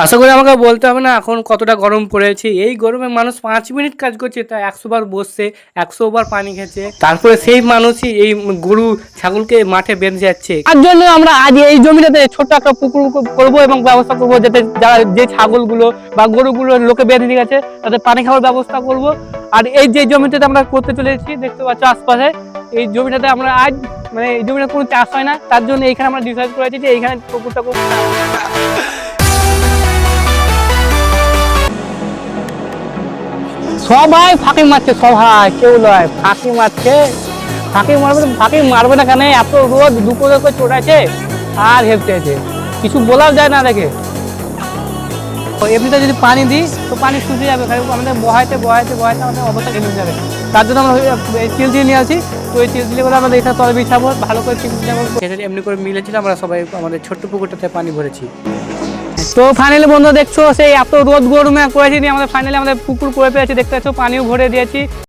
আশা করি আমাকে বলতে হবে না এখন কতটা গরম পড়েছে। এই গরমে মানুষ 5 মিনিট কাজ করছে তা 100 বার বসছে, 100 বার পানি খেয়েছে। তারপরে সেই মানুষই এই গরু ছাগলকে মাঠে বেঁধে যাচ্ছে। তার জন্য আমরা আজ এই জমিটাতে ছোট্ট একটা পুকুর করবো এবং ব্যবস্থা করবো যাতে যারা যে ছাগলগুলো বা গরুগুলো লোকে বেঁধে দিয়ে গেছে তাদের পানি খাওয়ার ব্যবস্থা করব। আর এই যে জমিটাতে আমরা করতে চলেছি দেখতে পাচ্ছ আশপাশে, এই জমিটাতে আমরা আজ মানে এই জমিটা কোনো চাষ হয় না, তার জন্য এইখানে আমরা ডিসাইড করেছি যে এইখানে পুকুরটা করবো। সবাই ফাঁকি মারছে, সবাই কেউ নয় ফাঁকি মারছে। ফাঁকি মারবে না কেন? এত রোদ দুপুরে করে চড়াচ্ছে আর হেঁপতে আছে, কিছু বলাও যায় না দেখে। এমনিতে যদি পানি দিই তো পানি শুকিয়ে যাবে, আমাদের বহাইতে আমাদের অবস্থা কেটে যাবে। তার জন্য আমরা চিল দিয়ে নিয়ে আসি। তো ওই চিল দিয়ে করে আমাদের এখানে তলে বিছাবো, ভালো করে চিল দিয়ে এমনি করে মিলেছিল। আমরা সবাই আমাদের ছোট্ট পুকুরটাতে পানি ভরেছি। তো ফাইনালি বন্ধু দেখছো সেই এত রোদ গরমে করেছি আমাদের ফাইনালি আমাদের পুকুর করে পেয়েছি, দেখতে পাচ্ছ পানিও ভরে দিয়েছি।